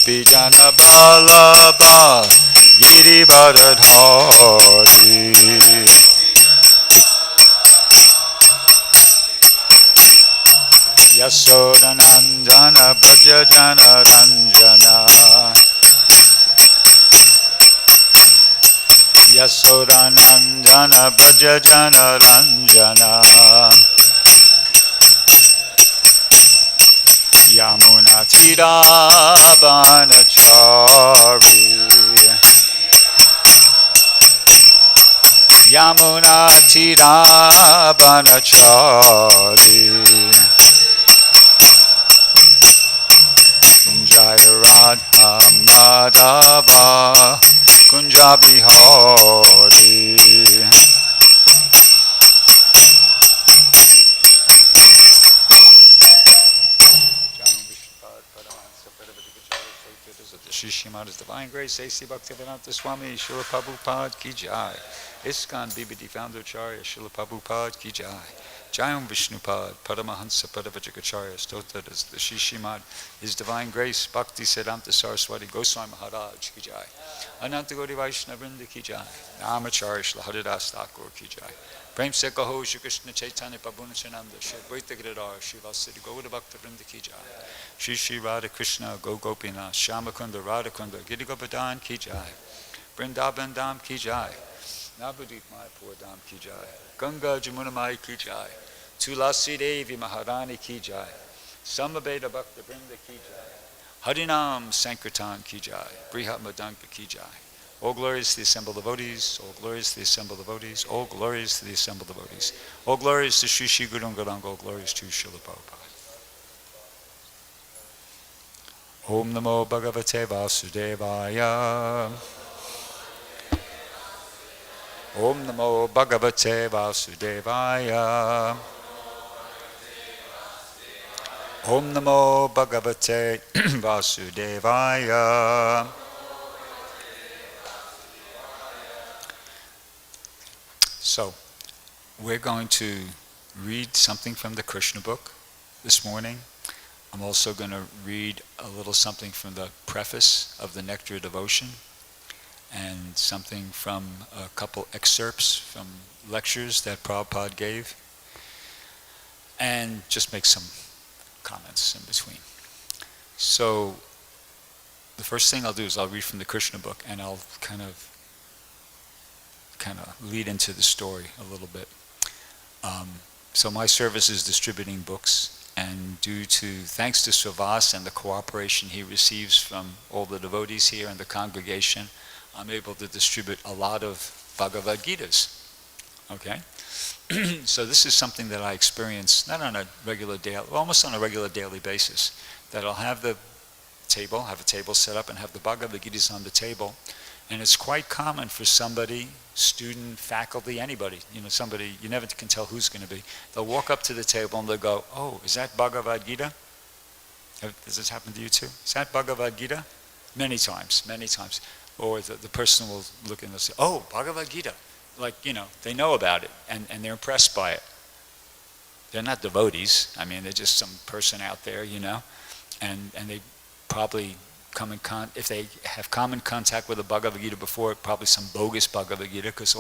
Gopijana Balaba Girivardhari Yasodanandana Bhajajana Ranjana Yasodanandana Bhajajana Ranjana Yamuna Tiravanachari Yamuna Tiravanachari Jaya Radha Madhava Kunja Bihari Shishimada's Divine Grace, A.C. Bhaktivedanta Swami, Srila Prabhupada Ki Jai. ISKCON BBD Founder Acharya, Srila Prabhupada Ki Jai. Jayam Vishnupad, Paramahansa Padavajagacharya, Stota, the Shishimad, His Divine Grace, Bhakti Siddhanta Saraswati, Goswami Maharaj Ki Jai. Ananta Gauri Vaishnavrinda Ki Jai. Namacharya Shri Haridas Thakur Ki Jai. Prem Se Kaho Shri Krishna Chaitanya Prabhu Nityananda, Shri Advaita Giridhar, Shri Vasudeva Gaura Bhakta Vrinda Ki Jai. Shri Shri Radha Krishna, Go Gopinath, Shamakunda, Radhakunda, Gidigopadan Ki Jai. Vrindavan Dham Ki Jai. Navadvip Mayapur Dham Ki Jai. Ganga Jamuna Mai Ki Jai. Tulasi Devi Maharani Ki Jai. Samaveda Bhakta Vrinda Ki Jai. Harinam Sankirtan Ki Jai. Brihat Madanga Ki Jai. All glories to the assembled devotees, all glories to the assembled devotees, all glories to the assembled devotees. All glories to Sri Sri Guru Gauranga, all glories to Srila Prabhupada. Om Namo Bhagavate Vasudevaya. Om Namo Bhagavate Vasudevaya. Om Namo Bhagavate Vasudevaya. So, we're going to read something from the Krishna book this morning. I'm also going to read a little something from the preface of the Nectar of Devotion and something from a couple excerpts from lectures that Prabhupada gave, and just make some comments in between. So, the first thing I'll do is I'll read from the Krishna book, and I'll kind of lead into the story a little bit. So my service is distributing books, and thanks to Srivas and the cooperation he receives from all the devotees here and the congregation, I'm able to distribute a lot of Bhagavad Gitas. Okay? So this is something that I experience not on a regular daily, almost on a regular daily basis, that I'll have a table set up and have the Bhagavad Gitas on the table. And it's quite common for somebody, student, faculty, anybody, somebody, you never can tell who's going to be. They'll walk up to the table and they'll go, oh, is that Bhagavad Gita? Does this happen to you too? Is that Bhagavad Gita? Many times. Or the person will look and they'll say, oh, Bhagavad Gita. Like, they know about it and they're impressed by it. They're not devotees. I mean, they're just some person out there, and they probably if they have come in contact with the Bhagavad Gita before, probably some bogus Bhagavad Gita, because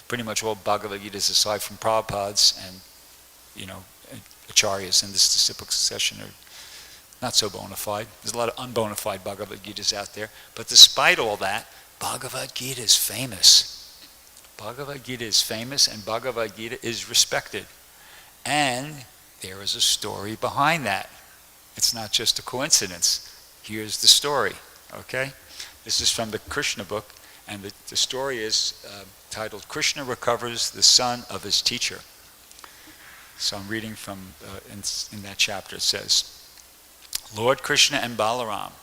pretty much all Bhagavad Gitas aside from Prabhupada's and Acharyas in this disciplic succession are not so bona fide. There's a lot of unbona fide Bhagavad Gitas out there, but despite all that, Bhagavad Gita is famous. Bhagavad Gita is famous and Bhagavad Gita is respected. And there is a story behind that. It's not just a coincidence. Here's the story, okay? This is from the Krishna book, and the story is titled, Krishna Recovers the Son of His Teacher. So I'm reading from, in that chapter, it says, Lord Krishna and Balaram,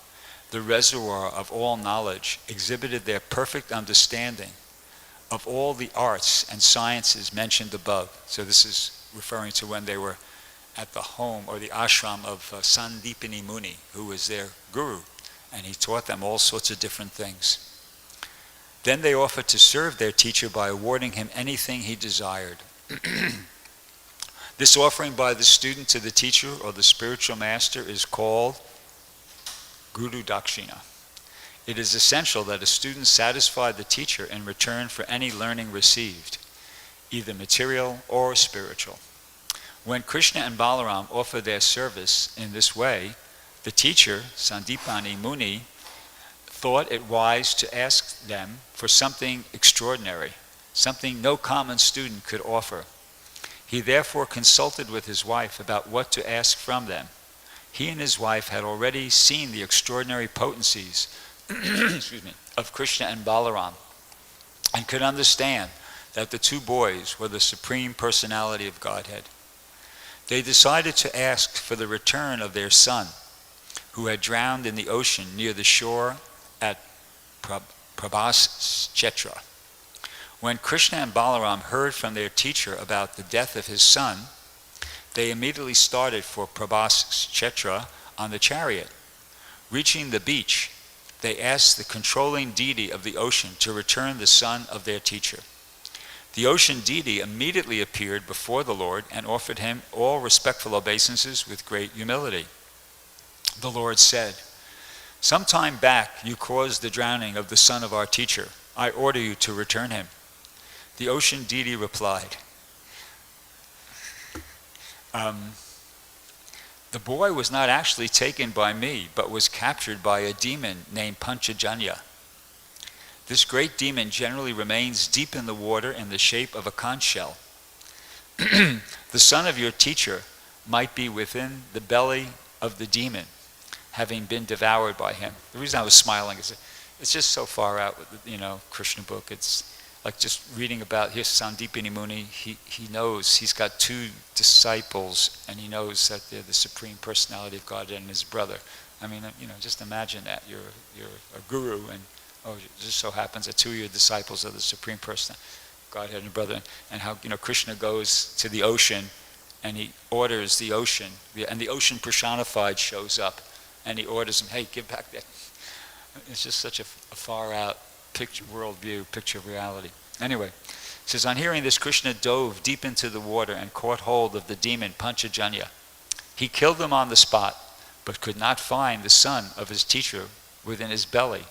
the reservoir of all knowledge, exhibited their perfect understanding of all the arts and sciences mentioned above. So this is referring to when they were at the home or the ashram of Sandipani Muni, who was their guru, and he taught them all sorts of different things. Then they offered to serve their teacher by awarding him anything he desired. This offering by the student to the teacher or the spiritual master is called Guru Dakshina. It is essential that a student satisfy the teacher in return for any learning received, either material or spiritual. When Krishna and Balaram offered their service in this way, the teacher, Sandipani Muni, thought it wise to ask them for something extraordinary, something no common student could offer. He therefore consulted with his wife about what to ask from them. He and his wife had already seen the extraordinary potencies of Krishna and Balaram, and could understand that the two boys were the Supreme Personality of Godhead. They decided to ask for the return of their son, who had drowned in the ocean near the shore at Prabhas Chetra. When Krishna and Balaram heard from their teacher about the death of his son, they immediately started for Prabhas Chetra on the chariot. Reaching the beach, they asked the controlling deity of the ocean to return the son of their teacher. The ocean deity immediately appeared before the Lord and offered him all respectful obeisances with great humility. The Lord said, "Some time back you caused the drowning of the son of our teacher. I order you to return him." The ocean deity replied, "The boy was not actually taken by me, but was captured by a demon named Panchajanya. This great demon generally remains deep in the water in the shape of a conch shell. The son of your teacher might be within the belly of the demon, having been devoured by him." The reason I was smiling is it's just so far out with the Krishna book. It's like just reading about here's Sandipani Muni. He knows he's got two disciples, and he knows that they're the Supreme Personality of God and his brother. I mean, just imagine that you're a guru, and it just so happens that two of your disciples are the Supreme Person, Godhead and brother, and how Krishna goes to the ocean, and he orders the ocean, and the ocean personified shows up, and he orders him, "Hey, give back that." It's just such a far out worldview, picture of reality. Anyway, it says, on hearing this, Krishna dove deep into the water and caught hold of the demon Panchajanya. He killed him on the spot, but could not find the son of his teacher within his belly.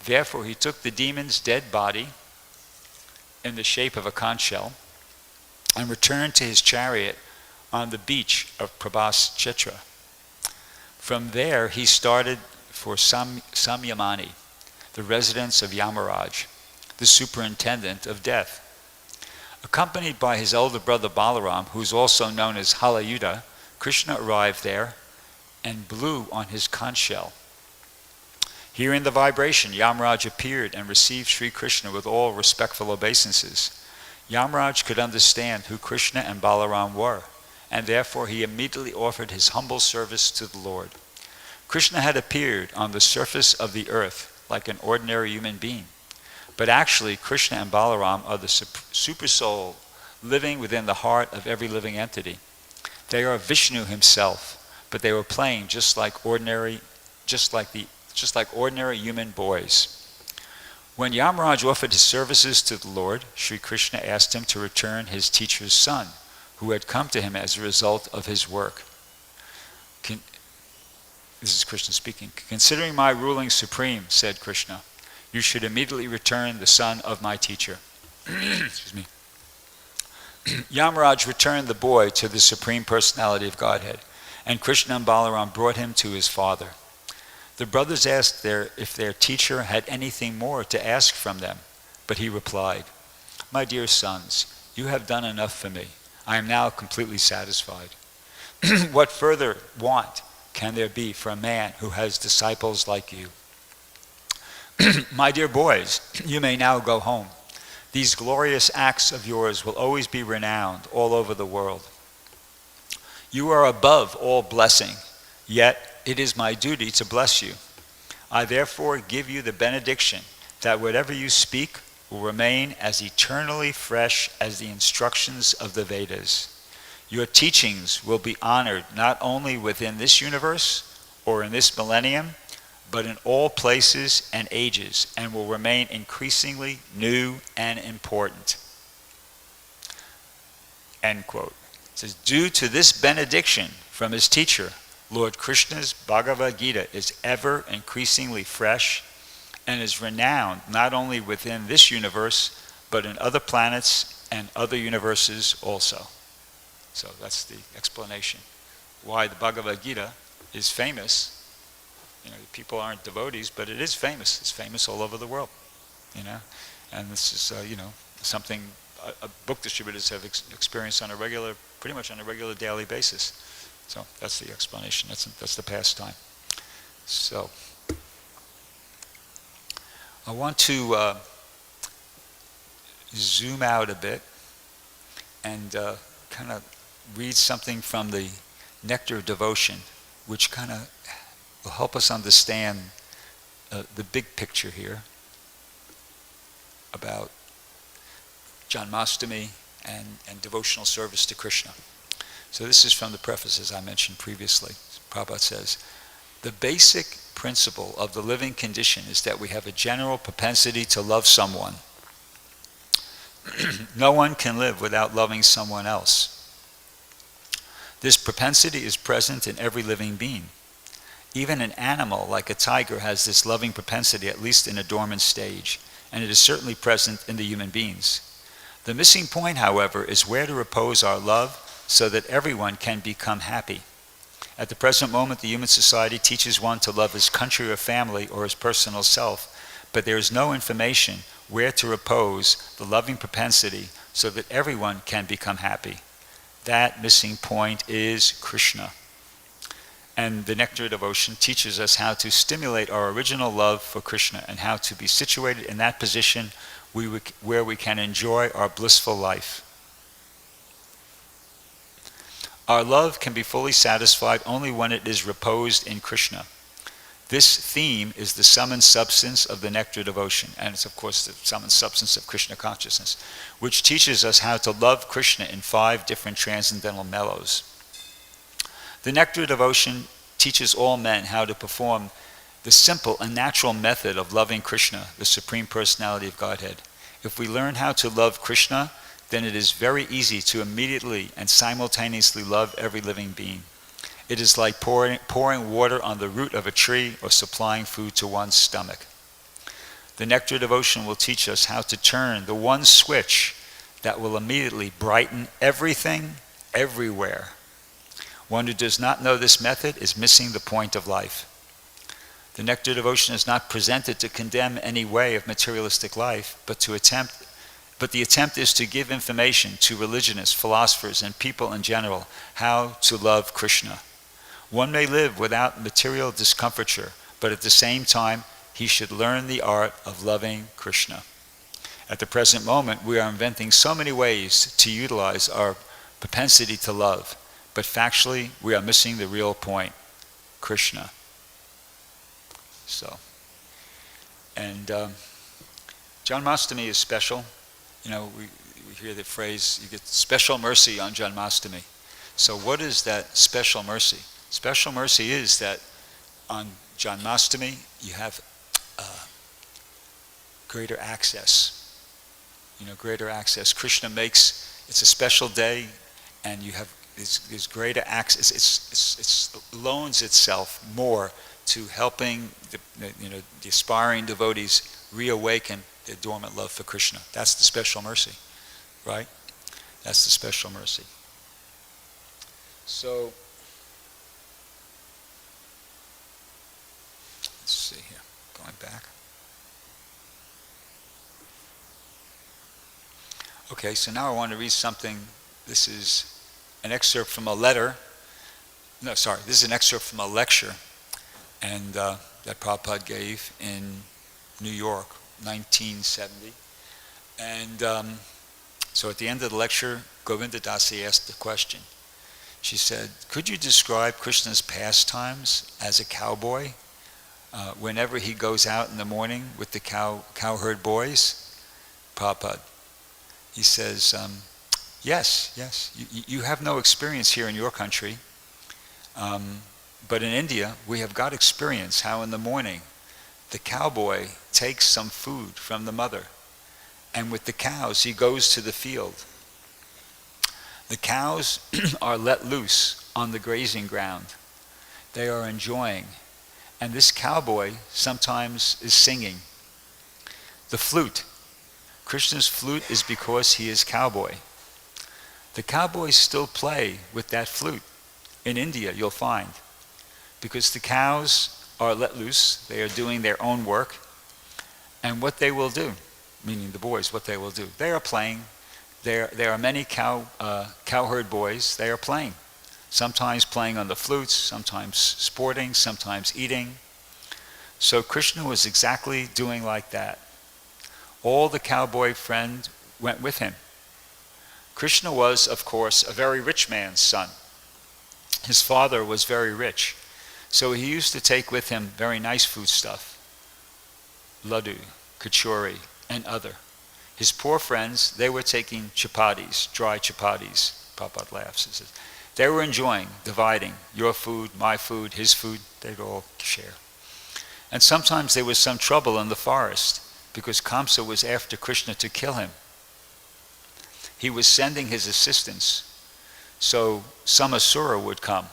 Therefore he took the demon's dead body in the shape of a conch shell and returned to his chariot on the beach of Prabhas Chetra. From there he started for Samyamani, the residence of Yamaraj, the superintendent of death. Accompanied by his elder brother Balaram, who is also known as Halayuda, Krishna arrived there and blew on his conch shell. Hearing the vibration, Yamaraj appeared and received Sri Krishna with all respectful obeisances. Yamaraj could understand who Krishna and Balaram were, and therefore he immediately offered his humble service to the Lord. Krishna had appeared on the surface of the earth like an ordinary human being. But actually, Krishna and Balaram are the super soul living within the heart of every living entity. They are Vishnu himself, but they were playing just like ordinary human boys. When Yamaraj offered his services to the Lord, Sri Krishna asked him to return his teacher's son, who had come to him as a result of his work. This is Krishna speaking. "Considering my ruling supreme," said Krishna, "you should immediately return the son of my teacher." Excuse me. Yamaraj returned the boy to the Supreme Personality of Godhead, and Krishna and Balaram brought him to his father. The brothers asked if their teacher had anything more to ask from them, but he replied, "My dear sons, you have done enough for me. I am now completely satisfied. What further want can there be for a man who has disciples like you? My dear boys, you may now go home. These glorious acts of yours will always be renowned all over the world. You are above all blessing, yet it is my duty to bless you. I therefore give you the benediction that whatever you speak will remain as eternally fresh as the instructions of the Vedas. Your teachings will be honored not only within this universe or in this millennium, but in all places and ages, and will remain increasingly new and important." End quote. It says, due to this benediction from his teacher, Lord Krishna's Bhagavad Gita is ever increasingly fresh and is renowned not only within this universe, but in other planets and other universes also. So that's the explanation why the Bhagavad Gita is famous. People aren't devotees, but it is famous. It's famous all over the world, And this is, something book distributors have experienced pretty much on a regular daily basis. So that's the explanation. That's the pastime. So I want to zoom out a bit and kind of read something from the Nectar of Devotion, which kind of will help us understand the big picture here about Janmashtami and devotional service to Krishna. So this is from the prefaces I mentioned previously. Prabhupada says, the basic principle of the living condition is that we have a general propensity to love someone. No one can live without loving someone else. This propensity is present in every living being. Even an animal like a tiger has this loving propensity, at least in a dormant stage, and it is certainly present in the human beings. The missing point, however, is where to repose our love so that everyone can become happy. At the present moment, the human society teaches one to love his country or family or his personal self, but there is no information where to repose the loving propensity so that everyone can become happy. That missing point is Krishna. And the Nectar of Devotion teaches us how to stimulate our original love for Krishna and how to be situated in that position where we can enjoy our blissful life. Our love can be fully satisfied only when it is reposed in Krishna. This theme is the sum and substance of the Nectar of Devotion, and it's of course the sum and substance of Krishna consciousness, which teaches us how to love Krishna in 5 different transcendental mellows. The Nectar of Devotion teaches all men how to perform the simple and natural method of loving Krishna, the Supreme Personality of Godhead. If we learn how to love Krishna, then it is very easy to immediately and simultaneously love every living being. It is like pouring water on the root of a tree or supplying food to one's stomach. The Nectar of Devotion will teach us how to turn the one switch that will immediately brighten everything, everywhere. One who does not know this method is missing the point of life. The Nectar of Devotion is not presented to condemn any way of materialistic life, but the attempt is to give information to religionists, philosophers, and people in general how to love Krishna. One may live without material discomfiture, but at the same time, he should learn the art of loving Krishna. At the present moment, we are inventing so many ways to utilize our propensity to love, but factually, we are missing the real point, Krishna. So, and Janmashtami is special. We hear the phrase, you get special mercy on Janmashtami. So what is that special mercy? Special mercy is that on Janmashtami, you have greater access. Greater access. Krishna it's a special day, and you have this greater access. It loans itself more to helping the aspiring devotees reawaken their dormant love for Krishna. That's the special mercy, right? That's the special mercy. So, let's see here, going back. Okay, so now I want to read something. This is an excerpt from a letter. No, sorry, this is an excerpt from a lecture and that Prabhupada gave in New York, 1970. And so at the end of the lecture, Govinda Dasi asked the question. She said, could you describe Krishna's pastimes as a cowboy whenever he goes out in the morning with the cowherd boys? Prabhupada. He says, yes. You have no experience here in your country. But in India, we have got experience how in the morning the cowboy takes some food from the mother, and with the cows he goes to the field. The cows are let loose on the grazing ground. They are enjoying. And this cowboy sometimes is singing. The flute. Krishna's flute is because he is cowboy. The cowboys still play with that flute. In India, you'll find. Because the cows are let loose. They are doing their own work. And what they will do, meaning the boys, what they will do, they are playing. There are many cowherd boys. They are playing. Sometimes playing on the flutes, sometimes sporting, sometimes eating. So Krishna was exactly doing like that. All the cowboy friends went with him. Krishna was, of course, a very rich man's son. His father was very rich. So he used to take with him very nice food stuff. Laddu, kachori, and other. His poor friends, they were taking chapatis, dry chapatis. Prabhupada laughs and says, they were enjoying, dividing, your food, my food, his food, they'd all share. And sometimes there was some trouble in the forest because Kamsa was after Krishna to kill him. He was sending his assistants, so some asura would come,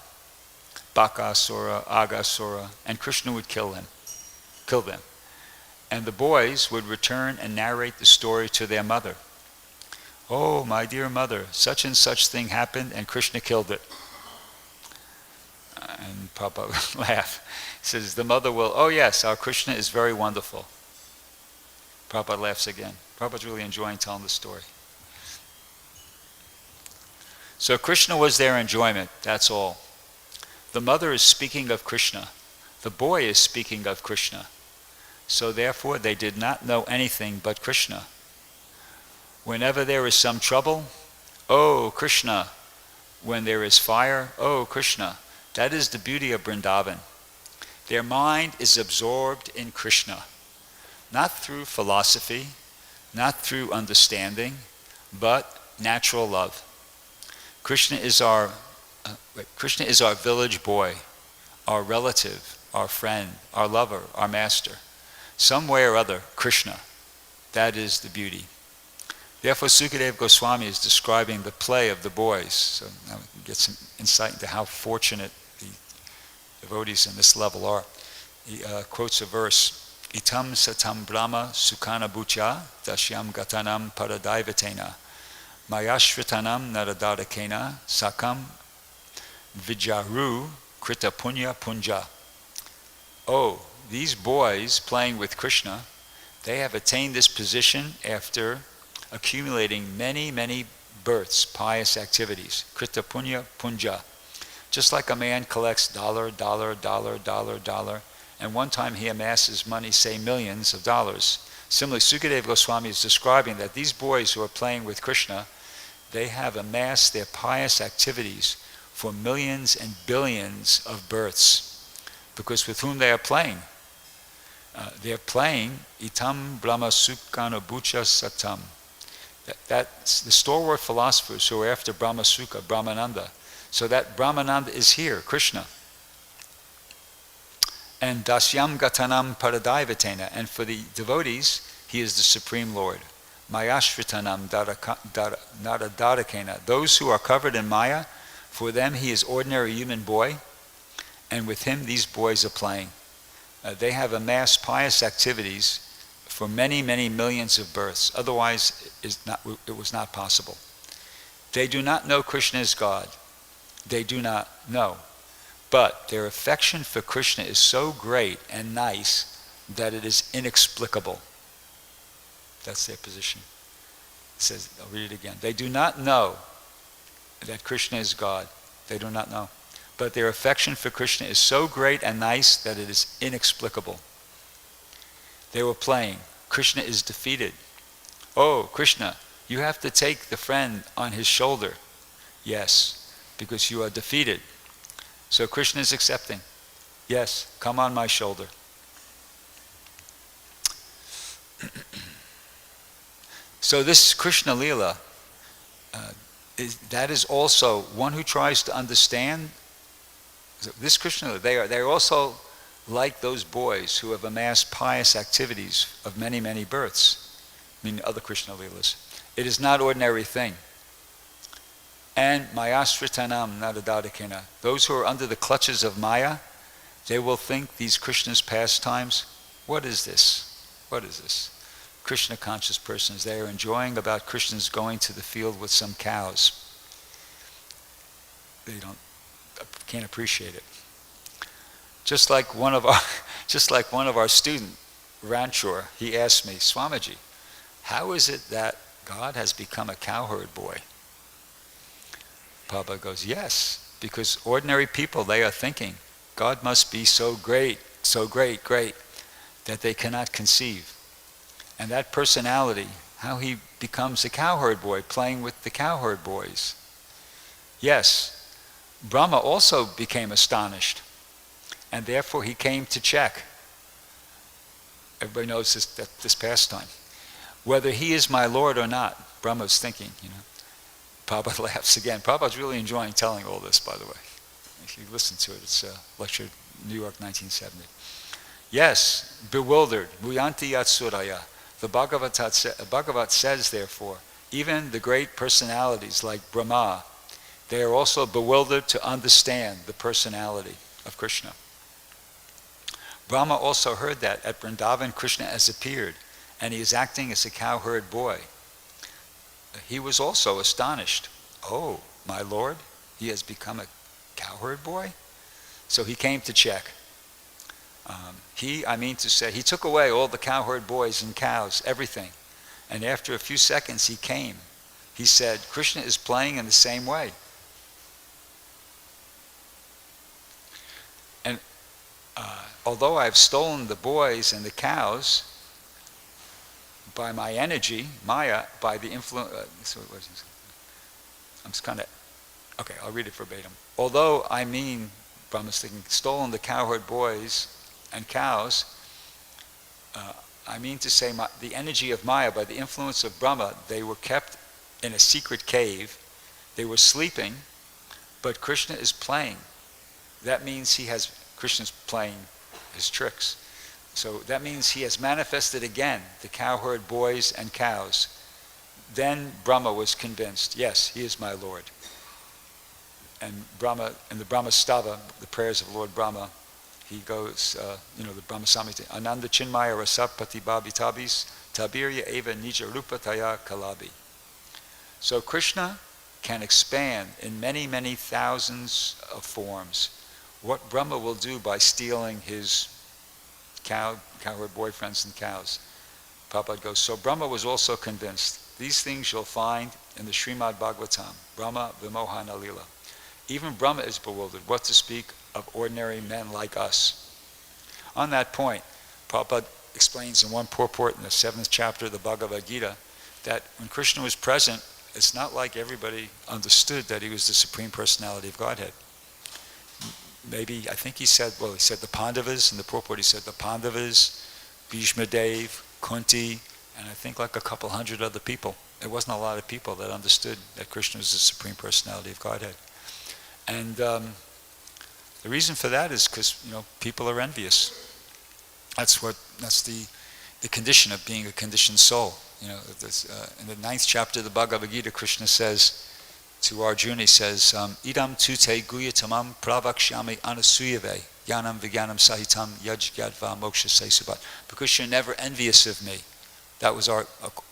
Bakasura, Agasura, and Krishna would kill them. And the boys would return and narrate the story to their mother. Oh, my dear mother, such and such thing happened and Krishna killed it. And Prabhupada would laugh. He says, the mother will, oh yes, our Krishna is very wonderful. Prabhupada laughs again. Prabhupada's really enjoying telling the story. So Krishna was their enjoyment, that's all. The mother is speaking of Krishna. The boy is speaking of Krishna. So therefore they did not know anything but Krishna. Whenever there is some trouble, oh Krishna. When there is fire, oh Krishna. That is the beauty of Vrindavan. Their mind is absorbed in Krishna. Not through philosophy, not through understanding, but natural love. Krishna is our village boy, our relative, our friend, our lover, our master. Some way or other, Krishna. That is the beauty. Therefore, Sukadeva Goswami is describing the play of the boys. So now we can get some insight into how fortunate the devotees in this level are. He quotes a verse, Itam satam brahma sukana bucha dashyam gatanam paradaivatena mayashritanam naradadakena sakam vijaru krita punya punja. Oh, these boys playing with Krishna, they have attained this position after accumulating many, many births, pious activities. Krita punya punja. Just like a man collects dollar, and one time he amasses money, say millions of dollars. Similarly, Sukadeva Goswami is describing that these boys who are playing with Krishna, they have amassed their pious activities for millions and billions of births. Because with whom they are playing? They're playing itam brahma sukkana bucha satam. That's the stalwart philosophers who are after Brahma Sukha, Brahmananda. So that Brahmananda is here, Krishna. And dasyam gatanam paradaivatena. And for the devotees, he is the Supreme Lord. Mayashritanam naradadakena. Those who are covered in Maya, for them he is ordinary human boy. And with him these boys are playing. They have amassed pious activities for many, many millions of births. Otherwise, it was not possible. They do not know Krishna is God. They do not know. But their affection for Krishna is so great and nice that it is inexplicable. That's their position. It says, I'll read it again. They do not know that Krishna is God. They do not know. But their affection for Krishna is so great and nice that it is inexplicable. They were playing. Krishna is defeated. Oh, Krishna, you have to take the friend on his shoulder. Yes, because you are defeated. So Krishna is accepting. Yes, come on my shoulder. So this Krishna Leela, that is also one who tries to understand. This Krishna, they are also like those boys who have amassed pious activities of many, many births, meaning other Krishna Leelas. It is not ordinary thing. And mayasritanam nadadadakena, those who are under the clutches of Maya, they will think these Krishna's pastimes, what is this? What is this? Krishna conscious persons, they are enjoying about Krishna's going to the field with some cows. They can't appreciate it. Just like one of our student, Ranchor, he asked me, Swamiji, how is it that God has become a cowherd boy? Prabhupada goes, yes, because ordinary people, they are thinking, God must be so great, great, that they cannot conceive. And that personality, how he becomes a cowherd boy, playing with the cowherd boys. Yes, Brahma also became astonished, and therefore he came to check. Everybody knows this pastime. Whether he is my Lord or not, Brahma's thinking, Prabhupada laughs again. Prabhupada's really enjoying telling all this, by the way. If you listen to it, it's a lecture, New York, 1970. Yes, bewildered, muyanti yatsuraya. The Bhagavat says, therefore, even the great personalities like Brahma, they are also bewildered to understand the personality of Krishna. Brahma also heard that at Vrindavan Krishna has appeared, and he is acting as a cowherd boy. He was also astonished. Oh, my Lord, he has become a cowherd boy? So he came to check. He took away all the cowherd boys and cows, everything. And after a few seconds he came. He said, Krishna is playing in the same way. And although I've stolen the boys and the cows by my energy, Maya, by the influence... I'll read it verbatim. Although Brahma's thinking, stolen the cowherd boys and cows, I mean to say the energy of Maya, by the influence of Brahma, they were kept in a secret cave. They were sleeping, but Krishna is playing. That means Krishna's playing his tricks. So that means he has manifested again the cowherd boys and cows. Then Brahma was convinced, yes, he is my Lord. And Brahma, in the Brahma Stava, the prayers of Lord Brahma, he goes, the Brahma Samhita, Ananda Chinmaya Rasapati Babhitabis Tabirya Eva Nija Rupataya Kalabi. So Krishna can expand in many, many thousands of forms. What Brahma will do by stealing his cowherd boyfriends and cows. Prabhupada goes, so Brahma was also convinced. These things you'll find in the Srimad Bhagavatam, Brahma Vimohana Lila. Even Brahma is bewildered. What to speak of ordinary men like us? On that point, Prabhupada explains in one purport in the 7th chapter of the Bhagavad Gita that when Krishna was present, it's not like everybody understood that he was the Supreme Personality of Godhead. Maybe, I think he said the Pandavas, in the purport he said the Pandavas, Bhishma Dev, Kunti, and I think like a couple hundred other people. There wasn't a lot of people that understood that Krishna was the Supreme Personality of Godhead. And the reason for that is because, people are envious. That's the condition of being a conditioned soul. In the 9th chapter of the Bhagavad Gita, Krishna says to Arjuna, he says, Idam tute guyatamam pravakshyami anasuyave yanam vigyanam sahitam yajgyadva moksha sesubat. Because you're never envious of me. That was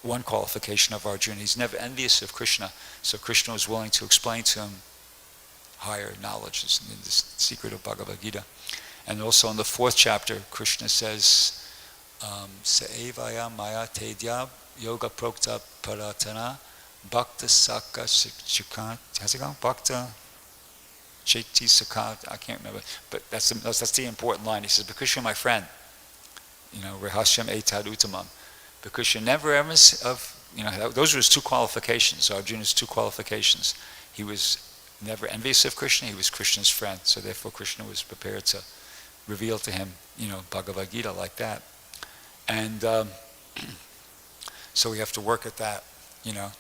one qualification of Arjuna. He's never envious of Krishna. So Krishna was willing to explain to him higher knowledge in this secret of Bhagavad Gita. And also in the 4th chapter, Krishna says, Se'evaya maya tedyab yoga prokta paratana bhakta saka shikant. How's it going? Bhakta cheti sakat. I can't remember. But that's the important line. He says, because you're my friend, rehasyam etad uttamam. Because you're never ever those were his 2 qualifications, Arjuna's 2 qualifications. He was never envious of Krishna, he was Krishna's friend. So therefore Krishna was prepared to reveal to him, Bhagavad Gita like that. And so we have to work at that,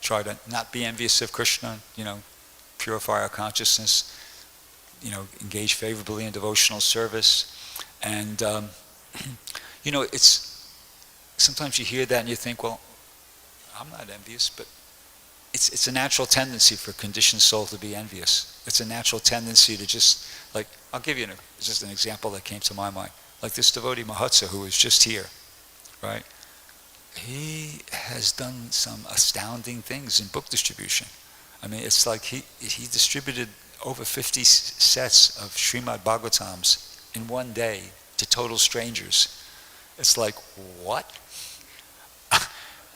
try to not be envious of Krishna, purify our consciousness, engage favorably in devotional service. And, it's, sometimes you hear that and you think, well, I'm not envious, but it's a natural tendency for a conditioned soul to be envious. It's a natural tendency to just, like, I'll give you just an example that came to my mind. Like this devotee Mahotsa who was just here, right? He has done some astounding things in book distribution. I mean, it's like he distributed over 50 sets of Srimad Bhagavatams in one day to total strangers. It's like, what?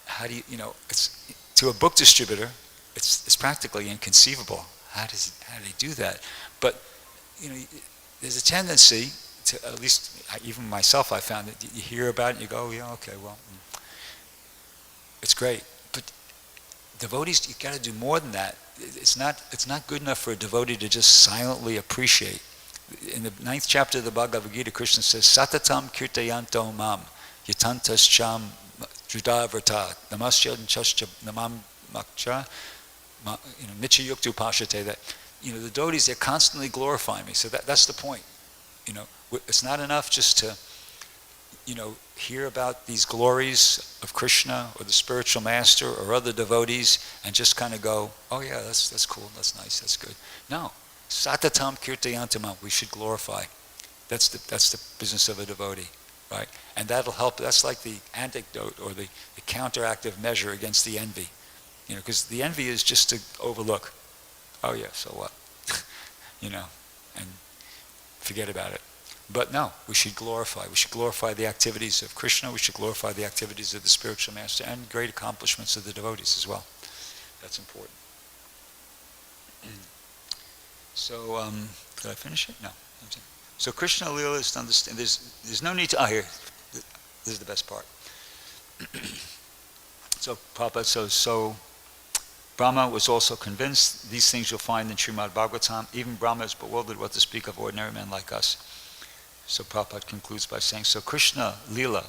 How do you, it's, to a book distributor, it's practically inconceivable. How do they do that? But, there's a tendency to, at least even myself, I found that you hear about it and you go, oh, yeah, okay, well, it's great. But devotees, you got to do more than that. It's not good enough for a devotee to just silently appreciate. In the 9th chapter of the Bhagavad Gita, Krishna says, Satatam kirtayanto mam, yatantas cham judavrata, namasyadchascha namam makcha, nichayuktu pashate, that, the devotees, they're constantly glorifying me. So that's the point. It's not enough just to, hear about these glories of Krishna or the spiritual master or other devotees and just kind of go, oh yeah, that's cool, that's nice, that's good. No. Satatam kirtayantamam, we should glorify. That's the business of a devotee, right? And that'll help. That's like the antidote or the counteractive measure against the envy. Because the envy is just to overlook. Oh yeah, so what? And forget about it. But no, we should glorify. We should glorify the activities of Krishna. We should glorify the activities of the spiritual master and great accomplishments of the devotees as well. That's important. So, did I finish it? No. So Krishna Lila is to understand. There's no need to. Here, this is the best part. So Prabhupada, so Brahma was also convinced. These things you'll find in Srimad Bhagavatam. Even Brahma is bewildered what to speak of ordinary men like us. So Prabhupada concludes by saying, so Krishna Lila,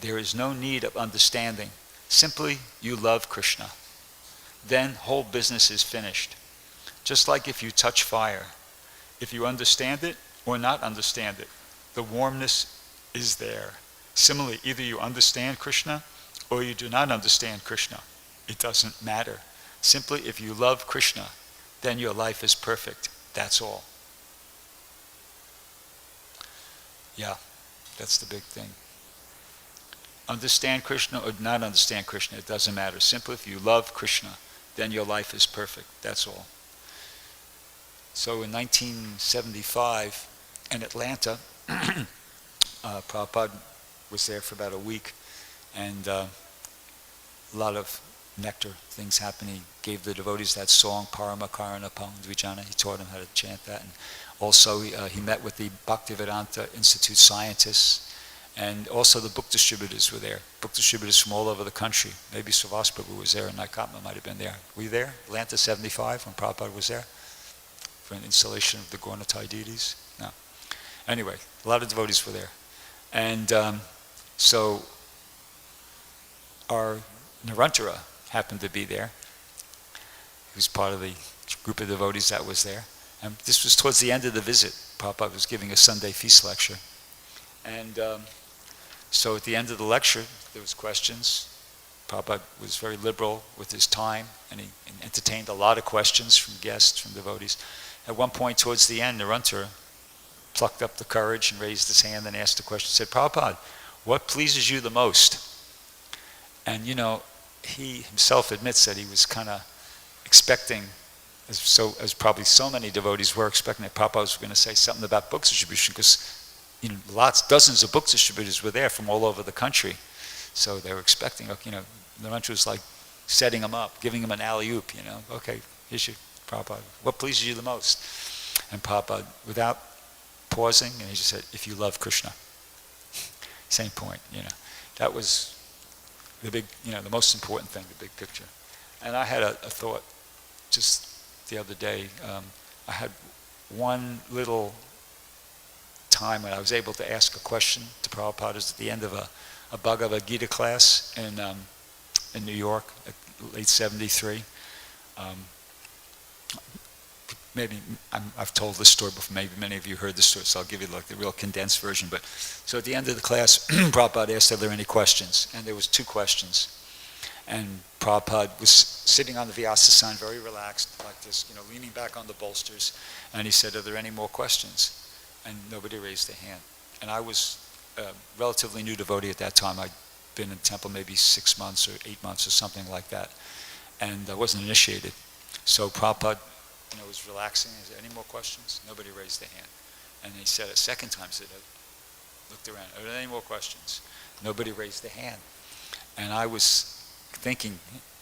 there is no need of understanding. Simply, you love Krishna. Then whole business is finished. Just like if you touch fire, if you understand it or not understand it, the warmness is there. Similarly, either you understand Krishna or you do not understand Krishna. It doesn't matter. Simply, if you love Krishna, then your life is perfect. That's all. Yeah, that's the big thing. Understand Krishna or not understand Krishna, it doesn't matter. Simply, if you love Krishna, then your life is perfect. That's all. So in 1975 in Atlanta, Prabhupada was there for about a week, and a lot of nectar things happened. He gave the devotees that song, Paramakarana Dvijana. He taught them how to chant that. And also he met with the Bhaktivedanta Institute scientists, and also the book distributors were there. Book distributors from all over the country. Maybe Srivas Prabhu was there, and Naikatma might have been there. Were you there? Atlanta 75 when Prabhupada was there? For an installation of the Gaurnatai deities? No. Anyway, a lot of devotees were there. And so our Nirantara happened to be there. He was part of the group of devotees that was there. And this was towards the end of the visit. Prabhupada was giving a Sunday feast lecture. And so at the end of the lecture, there was questions. Prabhupada was very liberal with his time, and he entertained a lot of questions from guests, from devotees. At one point towards the end, Nirantara plucked up the courage and raised his hand and asked a question. He said, Prabhupada, what pleases you the most? And he himself admits that he was kind of expecting, as probably so many devotees were expecting, that Prabhupada was going to say something about book distribution, because dozens of book distributors were there from all over the country. So they were expecting, Nirantara was like setting him up, giving him an alley-oop, okay, here's your Prabhupada. What pleases you the most? And Prabhupada, without pausing, and he just said, if you love Krishna. Same point, That was the big, the most important thing, the big picture. And I had a thought just the other day. I had one little time when I was able to ask a question to Prabhupada. It was at the end of a Bhagavad Gita class in New York, late 73. Maybe I've told this story before, maybe many of you heard this story, so I'll give you like the real condensed version. So at the end of the class, Prabhupada asked, are there any questions? And there was 2 questions. And Prabhupada was sitting on the Vyasasana, very relaxed, like this, leaning back on the bolsters. And he said, "Are there any more questions?" And nobody raised their hand. And I was a relatively new devotee at that time. I'd been in the temple maybe 6 months or 8 months or something like that. And I wasn't initiated. So Prabhupada, was relaxing. He said, "Any more questions?" Nobody raised their hand. And he said a second time, he said, looked around, "Are there any more questions?" Nobody raised their hand. And I was thinking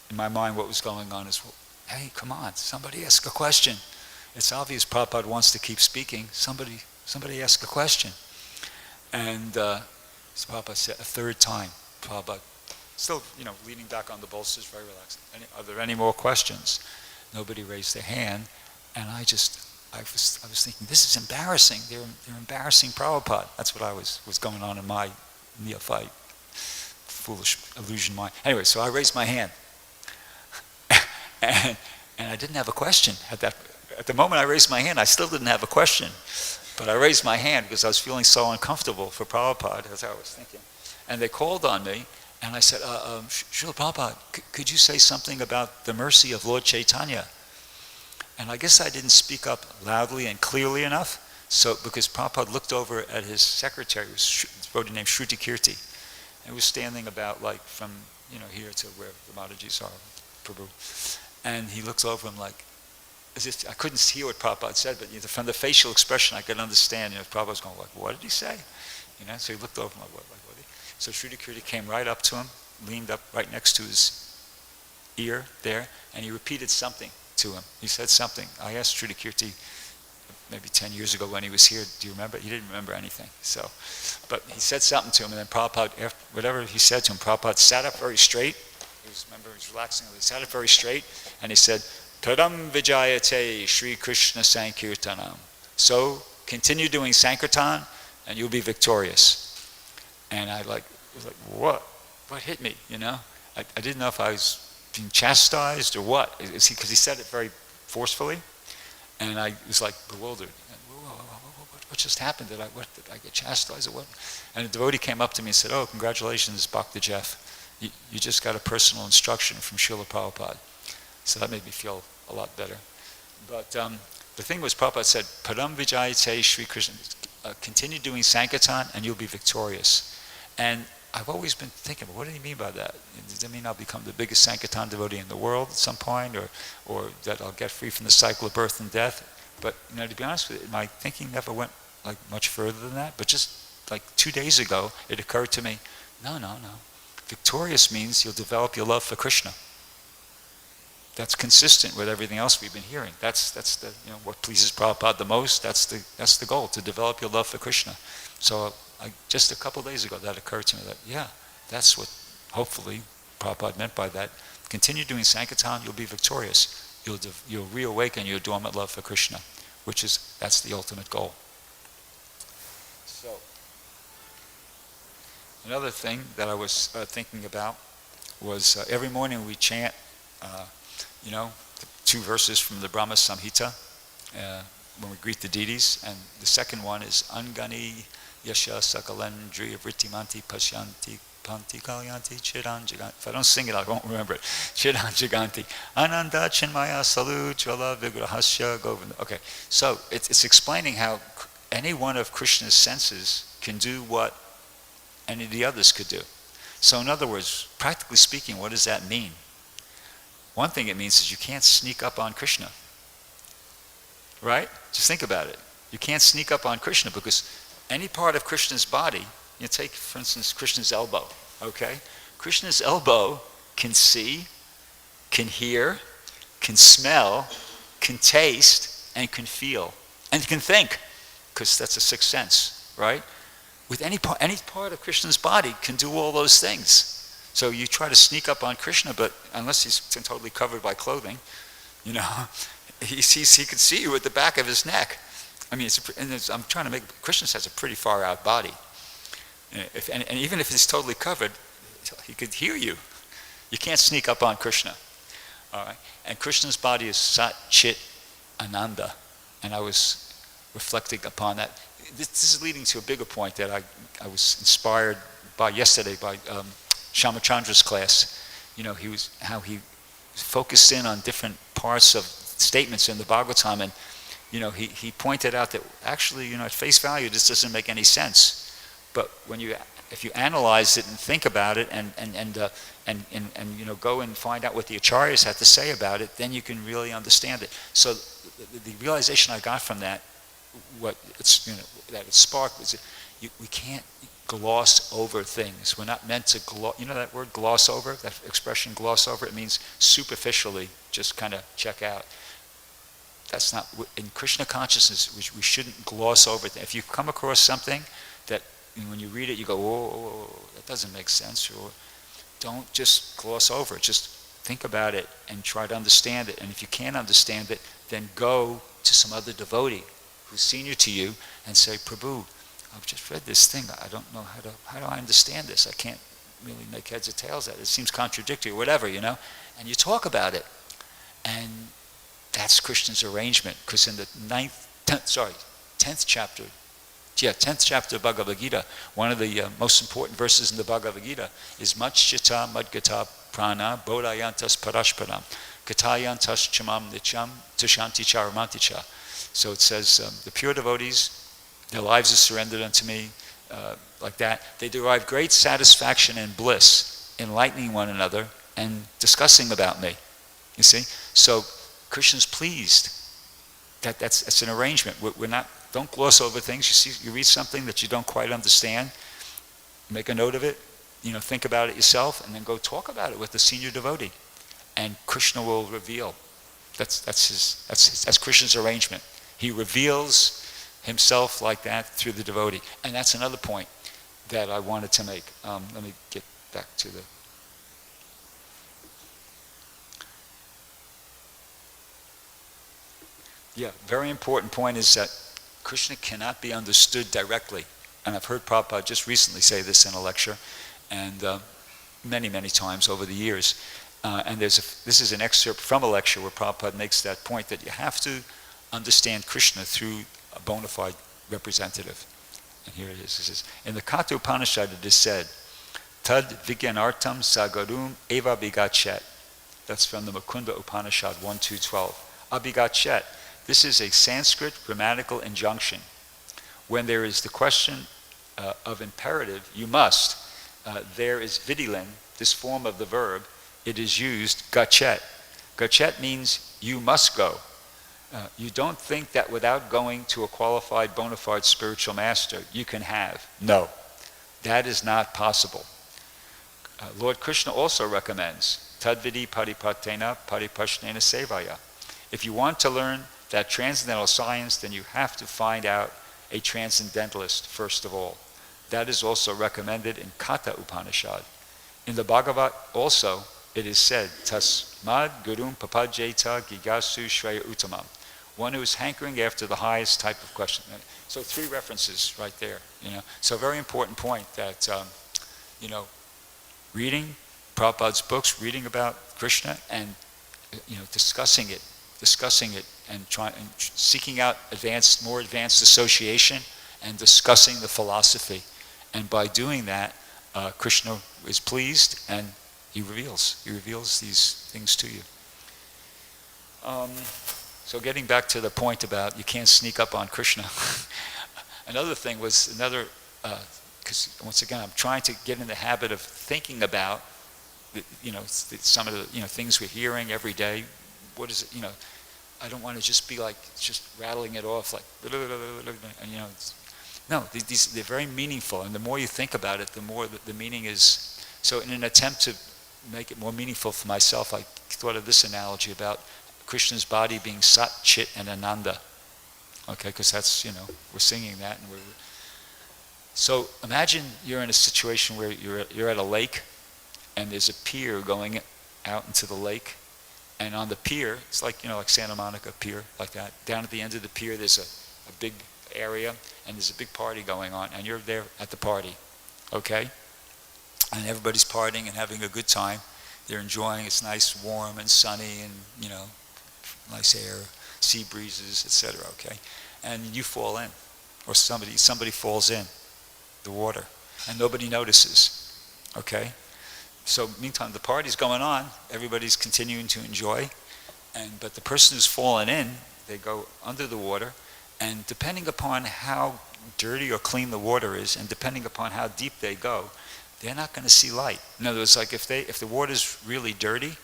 in my mind what was going on is, well, hey, come on, somebody ask a question. It's obvious Prabhupada wants to keep speaking. Somebody ask a question. And so Prabhupada said a third time, Prabhupada, still, leaning back on the bolsters, very relaxed. Are there any more questions? Nobody raised their hand. And I was thinking, this is embarrassing. They're embarrassing Prabhupada. That's what was going on in my neophyte, foolish illusion mind. Anyway, so I raised my hand. and I didn't have a question. At the moment I raised my hand, I still didn't have a question. But I raised my hand because I was feeling so uncomfortable for Prabhupada, as I was thinking. And they called on me, and I said, Srila Prabhupada, could you say something about the mercy of Lord Chaitanya? And I guess I didn't speak up loudly and clearly enough, because Prabhupada looked over at his secretary, who was a devotee named Shruti Kirti, and he was standing about from here to where the Matajis are, Prabhu. And he looked over him like, as if I couldn't hear what Prabhupada said, but from the facial expression I could understand, Prabhupada was going like, what did he say? So he looked over him like, what did he? So Shruti Kirti came right up to him, leaned up right next to his ear there, and he repeated something to him. He said something. I asked Shruti Kirti maybe 10 years ago when he was here, do you remember? He didn't remember anything. But he said something to him, and then Prabhupada, whatever he said to him, Prabhupada sat up very straight. He was relaxing. He sat up very straight, and he said, Padam Vijayate Sri Krishna Sankirtanam. So continue doing Sankirtan, and you'll be victorious. And I was like, what? What hit me? I didn't know if I was being chastised or what, because he said it very forcefully, and I was like bewildered. What just happened? Did I get chastised or what? And a devotee came up to me and said, "Oh, congratulations, Bhakta Jeff. You just got a personal instruction from Srila Prabhupada." So that made me feel a lot better. But the thing was, Prabhupada said, Padam Vijayate Sri Krishna, continue doing Sankirtan and you'll be victorious. And I've always been thinking, what did he mean by that? Does that mean I'll become the biggest Sankirtan devotee in the world at some point, or that I'll get free from the cycle of birth and death? But to be honest with you, my thinking never went much further than that. But just 2 days ago, it occurred to me, no. Victorious means you'll develop your love for Krishna. That's consistent with everything else we've been hearing. That's the what pleases Prabhupada the most. That's the goal, to develop your love for Krishna. So just a couple of days ago, that occurred to me that that's what hopefully Prabhupada meant by that. Continue doing Sankirtan, you'll be victorious. You'll reawaken your dormant love for Krishna, that's the ultimate goal. So another thing that I was thinking about was every morning we chant, 2 verses from the Brahma Samhita when we greet the deities, and the second one is Angani Yasha Sakalendriya Vrittimanti Pashyanti Panti Kalyanti Chiran Jaganti. If I don't sing it, I won't remember it. Chiran Jaganti. Ananda Chinmaya Salu Jvala Vigrahasya Govinda. Okay, so it's explaining how any one of Krishna's senses can do what any of the others could do. So in other words, practically speaking, what does that mean? One thing it means is you can't sneak up on Krishna. Right? Just think about it. You can't sneak up on Krishna because any part of Krishna's body, take, for instance, Krishna's elbow, okay? Krishna's elbow can see, can hear, can smell, can taste, and can feel, and can think, because that's a sixth sense, right? With any part of Krishna's body can do all those things. So you try to sneak up on Krishna, but unless he's totally covered by clothing, he can see you at the back of his neck. I mean, I'm trying to Krishna has a pretty far out body. And even if he's totally covered, he could hear you. You can't sneak up on Krishna. All right? And Krishna's body is Sat Chit Ananda. And I was reflecting upon that. This is leading to a bigger point that I was inspired by yesterday by Shamachandra's class. how he focused in on different parts of statements in the Bhagavatam, and he pointed out that actually, at face value, this doesn't make any sense. But if you analyze it and think about it, and go and find out what the acharyas had to say about it, then you can really understand it. So the realization I got from that, that it sparked, was we can't gloss over things. We're not meant to that word gloss over, that expression gloss over, it means superficially just kind of check out. That's not, in Krishna consciousness, we shouldn't gloss over things. If you come across something that when you read it you go, whoa, that doesn't make sense, or don't just gloss over it. Just think about it and try to understand it. And if you can't understand it, then go to some other devotee who's senior to you and say, Prabhu, I've just read this thing. I don't know how do I understand this? I can't really make heads or tails of it. It seems contradictory or whatever, And you talk about it. And that's Krishna's arrangement. Because in the 10th chapter of Bhagavad Gita, one of the most important verses in the Bhagavad Gita is Matchita Madgata Prana Bodhayantas Parashparam Katayantas Chamam Nicham Tushanti Charamanticha. So it says, the pure devotees, their lives are surrendered unto me, like that. They derive great satisfaction and bliss, enlightening one another and discussing about me. You see? So Krishna's pleased. That's an arrangement. Don't gloss over things. You read something that you don't quite understand, make a note of it, think about it yourself, and then go talk about it with the senior devotee. And Krishna will reveal. That's Krishna's arrangement. He reveals himself like that through the devotee. And that's another point that I wanted to make. Let me get back to the... Yeah, very important point is that Krishna cannot be understood directly. And I've heard Prabhupada just recently say this in a lecture, and many, many times over the years. And this is an excerpt from a lecture where Prabhupada makes that point, that you have to understand Krishna through a bona fide representative. And here it is. It says, in the Katha Upanishad it is said, Tad Vigyanartam Sagarum Eva Abhigachet. That's from the Mukunda Upanishad 1.2.12. Abhigachet. This is a Sanskrit grammatical injunction. When there is the question of imperative, you must, there is vidilin, this form of the verb, it is used gachet. Gachet means you must go. You don't think that without going to a qualified bona fide spiritual master you can have. No, that is not possible. Lord Krishna also recommends tadvidi paripatena paripashnena sevaya. If you want to learn that transcendental science, then you have to find out a transcendentalist first of all. That is also recommended in Katha Upanishad. In the Bhagavat also it is said, Tasmad Gurum Papajeta Gigasu Shreya Uttamam. One who is hankering after the highest type of question. So 3 references right there. So a very important point that reading Prabhupada's books, reading about Krishna, and discussing it, and seeking out more advanced association, and discussing the philosophy. And by doing that, Krishna is pleased, and he reveals these things to you. So getting back to the point about you can't sneak up on Krishna. Another thing was because once again I'm trying to get in the habit of thinking about some of the things we're hearing every day. What is it? I don't want to just be like just rattling it off like and no, they're very meaningful, and the more you think about it, the more the meaning is. So in an attempt to make it more meaningful for myself, I thought of this analogy about Krishna's body being Sat, Chit, and Ananda. Okay, because that's, we're singing that. And so imagine you're in a situation where you're at a lake, and there's a pier going out into the lake. And on the pier, it's like, like Santa Monica Pier, like that. Down at the end of the pier, there's a big area, and there's a big party going on, and you're there at the party, okay? And everybody's partying and having a good time. They're enjoying, it's nice, warm, and sunny, and, nice air, sea breezes, etc., okay? And you fall in, or somebody falls in the water, and nobody notices, okay? So meantime, the party's going on, everybody's continuing to enjoy, but the person who's fallen in, they go under the water, and depending upon how dirty or clean the water is, and depending upon how deep they go, they're not going to see light. In other words, like if the water's really dirty,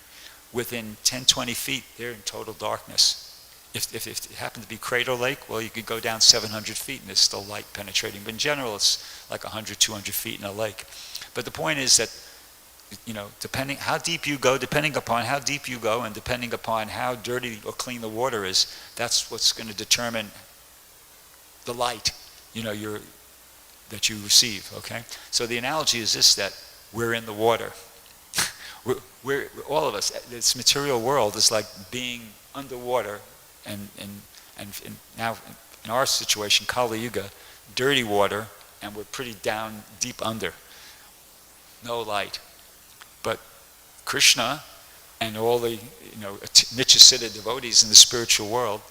within 10, 20 feet, they're in total darkness. If it happened to be Crater Lake, well, you could go down 700 feet and there's still light penetrating. But in general, it's like 100, 200 feet in a lake. But the point is that, depending how deep you go, depending upon how deep you go, and depending upon how dirty or clean the water is, that's what's going to determine the light, that you receive. Okay. So the analogy is this: that we're in the water. we're all of us. This material world is like being underwater, and now in our situation, Kali Yuga, dirty water, and we're pretty down deep under. No light. But Krishna and all the Nityasiddha devotees in the spiritual world,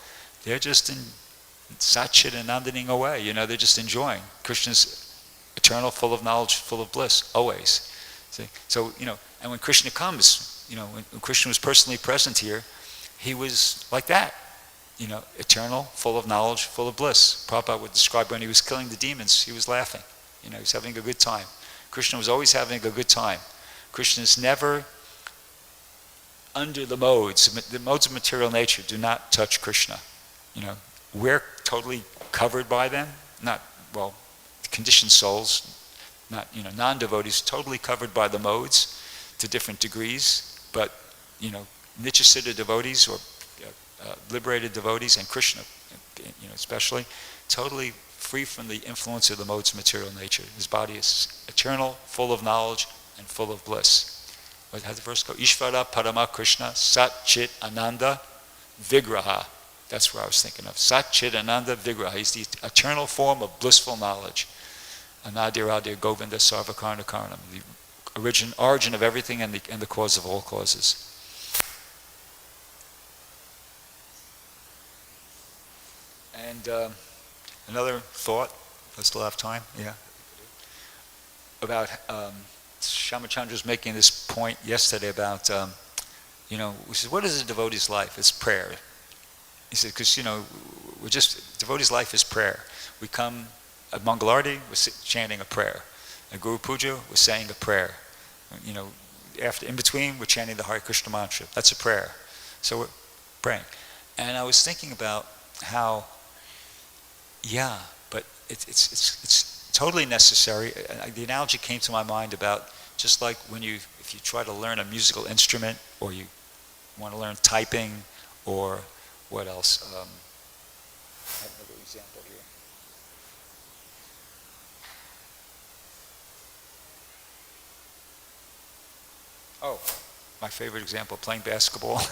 they're just in Satchit and Anandaning away. They're just enjoying. Krishna's eternal, full of knowledge, full of bliss, always. See? So, and when Krishna comes, when Krishna was personally present here, he was like that. Eternal, full of knowledge, full of bliss. Prabhupada would describe when he was killing the demons, he was laughing. He was having a good time. Krishna was always having a good time. Krishna is never under the modes. The modes of material nature do not touch Krishna. We're totally covered by them. Conditioned souls, not, non-devotees, totally covered by the modes to different degrees. But, Nityasiddha devotees or liberated devotees, and Krishna, especially, totally free from the influence of the modes of material nature. His body is eternal, full of knowledge, and full of bliss. How does the verse go? Ishvara Parama Krishna Sat Chit Ananda Vigraha. That's what I was thinking of. Sat Chit Ananda Vigraha. He's the eternal form of blissful knowledge. Anadiradir Govinda Sarvakarna Karnam. The origin of everything and the cause of all causes. And another thought, I still have time, yeah, about Shamachandra's making this point yesterday about, he says, what is a devotee's life? It's prayer. He said, because, devotee's life is prayer. We come at Mangalarti, we're chanting a prayer. At Guru Puja, we're saying a prayer. In between, we're chanting the Hare Krishna mantra. That's a prayer. So we're praying. And I was thinking about how, but it's totally necessary. The analogy came to my mind about just like if you try to learn a musical instrument, or you want to learn typing, or what else? I have another example here. Oh, my favorite example, playing basketball.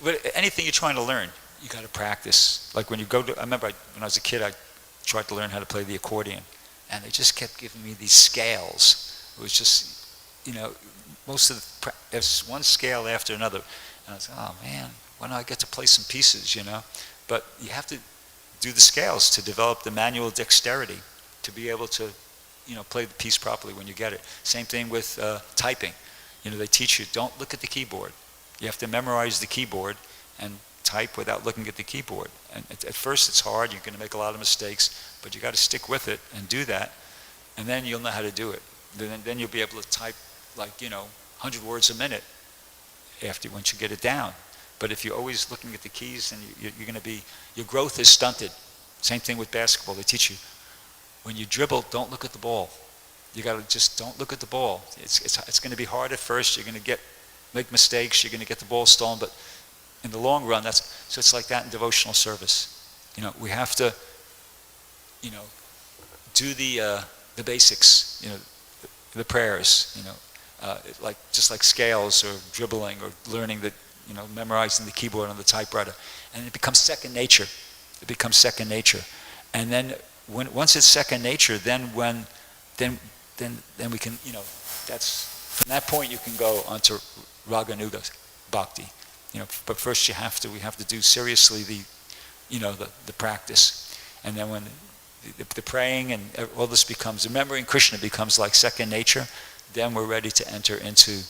But anything you're trying to learn, you got to practice. Like when you go to, I remember when I was a kid, I tried to learn how to play the accordion, and they just kept giving me these scales. It was just, there's one scale after another, and I was like, oh man, why don't I get to play some pieces, But you have to do the scales to develop the manual dexterity to be able to, play the piece properly when you get it. Same thing with typing. They teach you, don't look at the keyboard. You have to memorize the keyboard and type without looking at the keyboard. And at first it's hard, you're going to make a lot of mistakes, but you got to stick with it and do that, and then you'll know how to do it. Then you'll be able to type 100 words a minute once you get it down. But if you're always looking at the keys, then you're going to be, your growth is stunted. Same thing with basketball. They teach you, when you dribble, don't look at the ball. You got to just don't look at the ball. It's going to be hard at first. You're going to make mistakes. You're going to get the ball stolen. But in the long run, so it's like that in devotional service. We have to, do the basics. The prayers. Just like scales or dribbling or learning memorizing the keyboard on the typewriter, and it becomes second nature. It becomes second nature, and then once it's second nature, then we can, that's from that point you can go onto Raganuga Bhakti, But first we have to do seriously the practice, and then when the praying and all this becomes, remembering Krishna becomes like second nature, then we're ready to enter into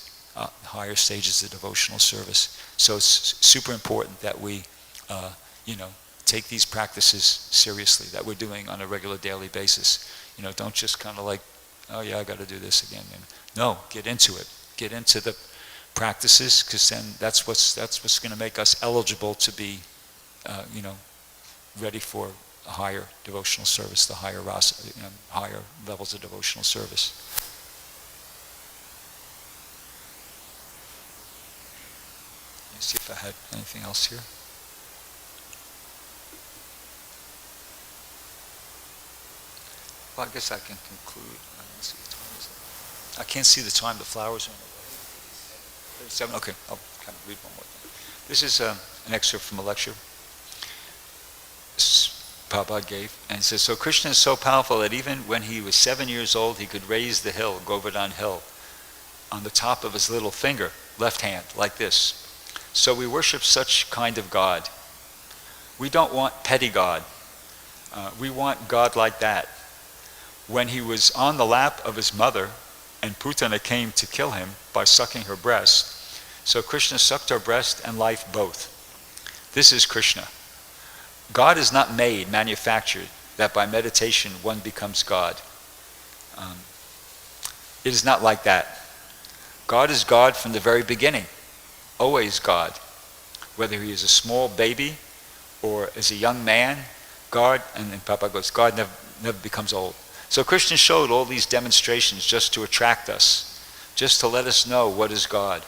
higher stages of devotional service. So it's super important that we, take these practices seriously, that we're doing on a regular daily basis. Don't just kind of like, oh yeah, I got to do this again. No, get into it. Get into the practices, because then that's what's going to make us eligible to be, ready for a higher devotional service, the higher rasa, higher levels of devotional service. Let me see if I had anything else here. Well, I guess I can conclude. Let's see, what time is it? I can't see the time. The flowers are in the way. 37. Okay, I'll kind of read one more thing. This is an excerpt from a lecture Prabhupada gave, and it says, so Krishna is so powerful that even when he was 7 years old, he could raise the hill, Govardhan Hill, on the top of his little finger, left hand, like this. So we worship such kind of God. We don't want petty God. We want God like that. When he was on the lap of his mother, and Putana came to kill him by sucking her breast, so Krishna sucked her breast and life both. This is Krishna. God is not made, manufactured, that by meditation one becomes God. It is not like that. God is God from the very beginning, always God. Whether he is a small baby or as a young man, God, and then Prabhupada goes, God never becomes old. So Krishna showed all these demonstrations just to attract us, just to let us know what is God.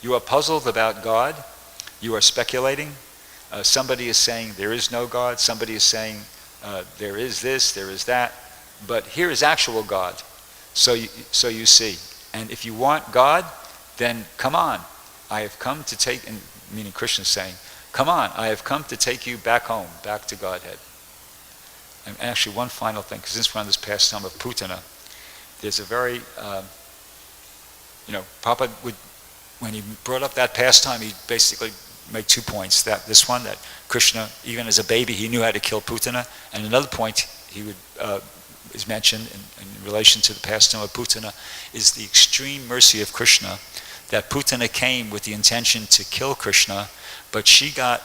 You are puzzled about God, you are speculating. Somebody is saying there is no God, somebody is saying there is this, there is that, but here is actual God. So you see. And if you want God, then come on. I have come to take, and meaning Krishna is saying, come on, I have come to take you back home, back to Godhead. And actually one final thing, because since we're on this pastime of Putana, there's a very, Prabhupada would, when he brought up that pastime, he basically made 2 points. That Krishna, even as a baby, he knew how to kill Putana, and another point he would is mentioned in relation to the pastime of Putana is the extreme mercy of Krishna, that Putana came with the intention to kill Krishna, but she got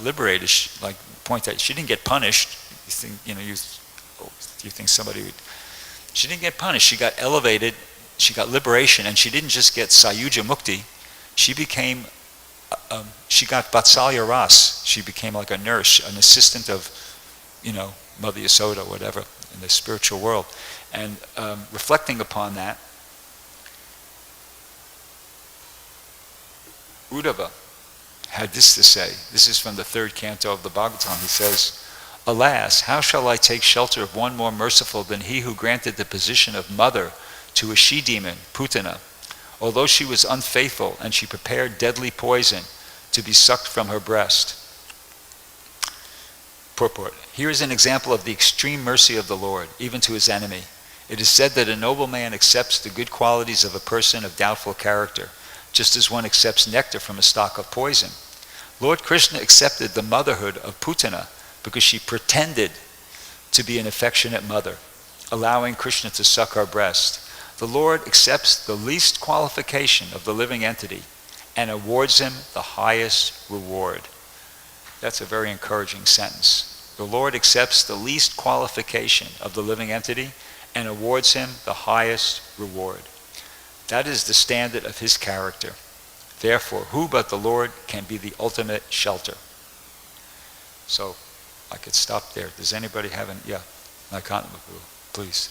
liberated. She didn't get punished. You think somebody would? She didn't get punished. She got elevated. She got liberation, and she didn't just get Sayuja Mukti. She became. She got Vatsalya Ras. She became like a nurse, an assistant of, Mother Yasoda, whatever, in the spiritual world. And reflecting upon that, Uddhava had this to say. This is from the 3rd canto of the Bhagavatam. He says, alas, how shall I take shelter of one more merciful than he who granted the position of mother to a she-demon, Putana, although she was unfaithful and she prepared deadly poison to be sucked from her breast. Purport. Here is an example of the extreme mercy of the Lord, even to his enemy. It is said that a noble man accepts the good qualities of a person of doubtful character, just as one accepts nectar from a stock of poison. Lord Krishna accepted the motherhood of Putana because she pretended to be an affectionate mother, allowing Krishna to suck her breast. The Lord accepts the least qualification of the living entity and awards him the highest reward. That's a very encouraging sentence. The Lord accepts the least qualification of the living entity and awards him the highest reward. That is the standard of his character. Therefore, who but the Lord can be the ultimate shelter? So, I could stop there. Does anybody have any? Yeah, please.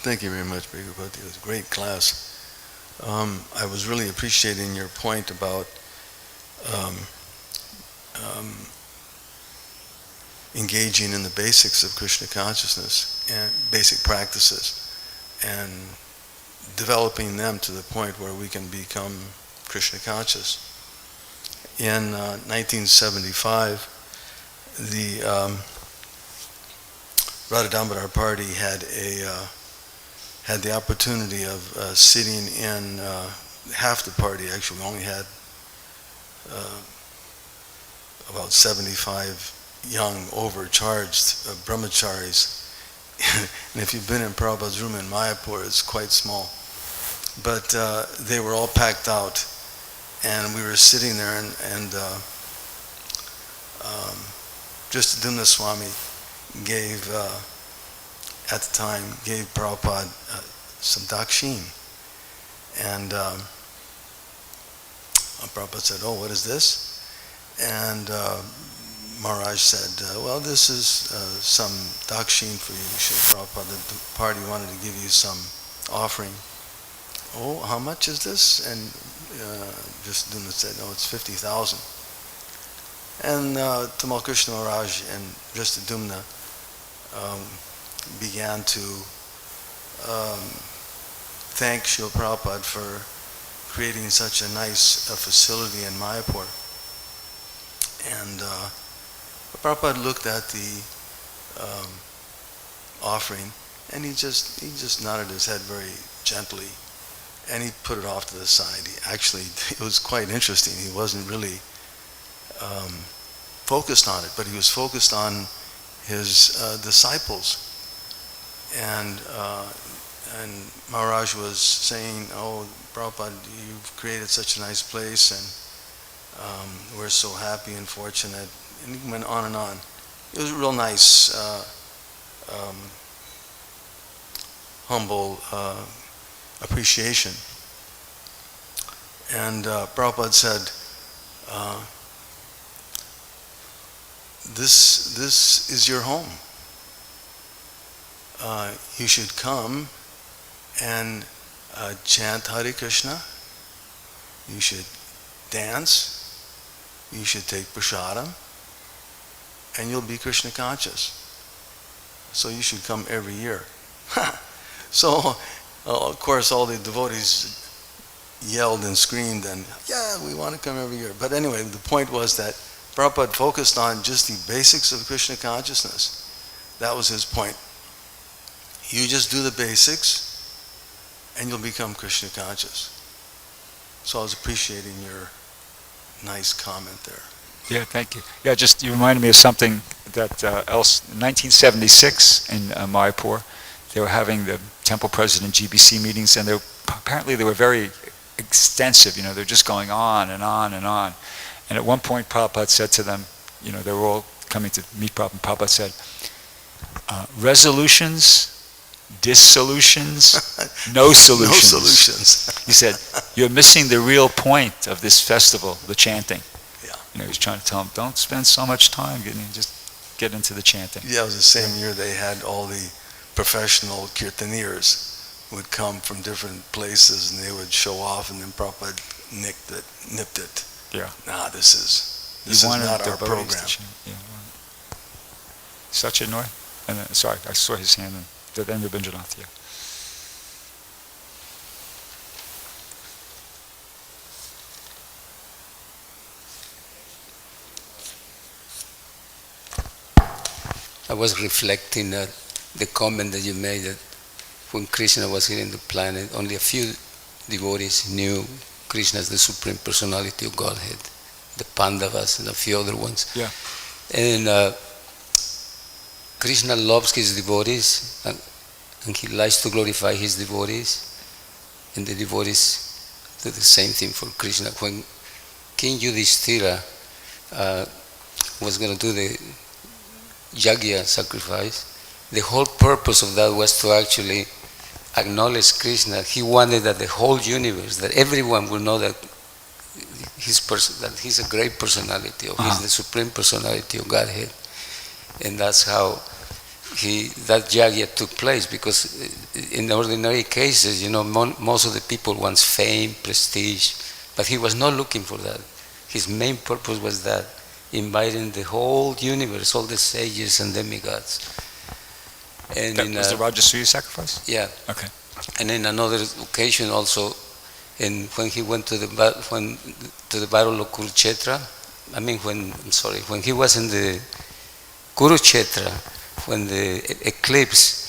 Thank you very much, Bhrgupati. It was a great class. I was really appreciating your point about engaging in the basics of Krishna consciousness and basic practices and developing them to the point where we can become Krishna conscious. In 1975, the Radha Damodar party had the opportunity of sitting in half the party. Actually, we only had about 75 young, overcharged brahmacharis. And if you've been in Prabhupada's room in Mayapur, it's quite small. But they were all packed out, and we were sitting there, and Dristadumna Swami gave, at the time, gave Prabhupada some dakshin. And Prabhupada said, "Oh, what is this?" And Maharaj said, "Well, this is some dakshin for you, Srila Prabhupada. The party wanted to give you some offering." "Oh, how much is this?" And Dristadumna said, "No, it's 50,000. And Tamal Krishna Maharaj and Dristadumna began to thank Srila Prabhupada for creating such a nice facility in Mayapur. And Prabhupada looked at the offering, and he just nodded his head very gently, and he put it off to the side. It was quite interesting. He wasn't really focused on it, but he was focused on his disciples. And Maharaj was saying, "Oh, Prabhupada, you've created such a nice place, and we're so happy and fortunate." And he went on and on. It was a real nice, humble appreciation. And Prabhupada said, this is your home. You should come and chant Hare Krishna. You should dance. You should take prasadam, and you'll be Krishna conscious. So you should come every year. So, of course, all the devotees yelled and screamed, and yeah, we want to come every year. But anyway, the point was that Prabhupada focused on just the basics of Krishna consciousness. That was his point. You just do the basics, and you'll become Krishna conscious. So I was appreciating your nice comment there. Yeah, thank you. Yeah, just you reminded me of something that else. In 1976 in Mayapur, they were having the temple president GBC meetings, and apparently they were very extensive. They're just going on and on and on. And at one point, Prabhupada said to them, they were all coming to meet Prabhupada, and Prabhupada said, resolutions, dissolutions, no solutions. No solutions. He said, you're missing the real point of this festival, the chanting. Yeah. He was trying to tell them, don't spend so much time just get into the chanting. Yeah, it was the same year they had all the professional kirtaniers would come from different places, and they would show off, and then Prabhupada nipped it. Yeah. Nah, this is not our program. Yeah. Such a noise. And sorry, I saw his hand. Then Rabindranath, yeah. I was reflecting the comment that you made that when Krishna was here in the planet, only a few devotees knew Krishna as the Supreme Personality of Godhead, the Pandavas and a few other ones. Yeah. And Krishna loves his devotees, and he likes to glorify his devotees, and the devotees do the same thing for Krishna. When King Yudhishthira was going to do the yagya sacrifice, the whole purpose of that was to actually acknowledge Krishna. He wanted that the whole universe, that everyone will know that he's a great personality, or he's the Supreme Personality of Godhead. And that's how that yagya took place, because in ordinary cases, most of the people want fame, prestige, but he was not looking for that. His main purpose was that, inviting the whole universe, all the sages and demigods. And that was the Rajasuya sacrifice? Yeah. Okay. And in another occasion also, when he went to the battle of Kurukshetra, when he was in the Kurukshetra, when the eclipse,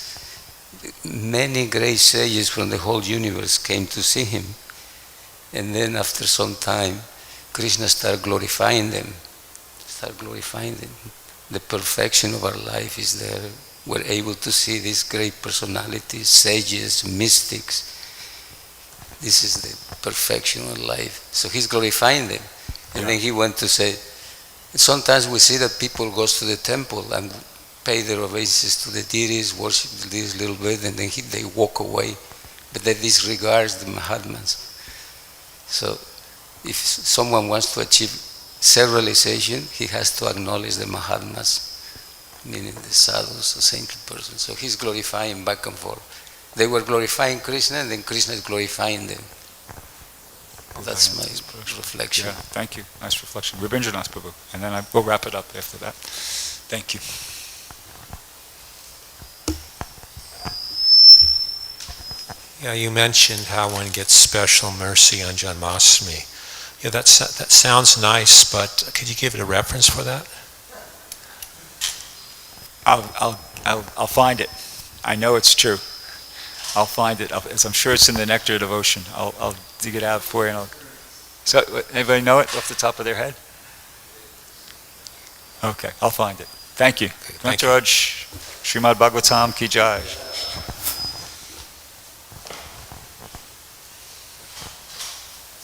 many great sages from the whole universe came to see him. And then after some time, Krishna started glorifying them. the perfection of our life is there. We're able to see these great personalities, sages, mystics. This is the perfection of life. So he's glorifying them. And then he went to say, sometimes we see that people go to the temple and pay their obeisances to the deities, worship the deities a little bit, and then they walk away. But they disregard the Mahatmas. So if someone wants to achieve self-realization, he has to acknowledge the Mahatmas, meaning the sadhus, the saintly persons. So he's glorifying back and forth. They were glorifying Krishna, and then Krishna is glorifying them. That's my reflection. Yeah, thank you. Nice reflection. Rabindranath Prabhu. And then we'll wrap it up after that. Thank you. Yeah, you mentioned how one gets special mercy on Janmashtami. Yeah, that sounds nice, but could you give it a reference for that? I'll find it. I know it's true. I'll find it. I'm sure it's in the Nectar of Devotion. I'll dig it out for you. So, anybody know it off the top of their head? Okay, I'll find it. Thank you. Thank you. Raj, Srimad Bhagavatam Ki Jai.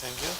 Thank you.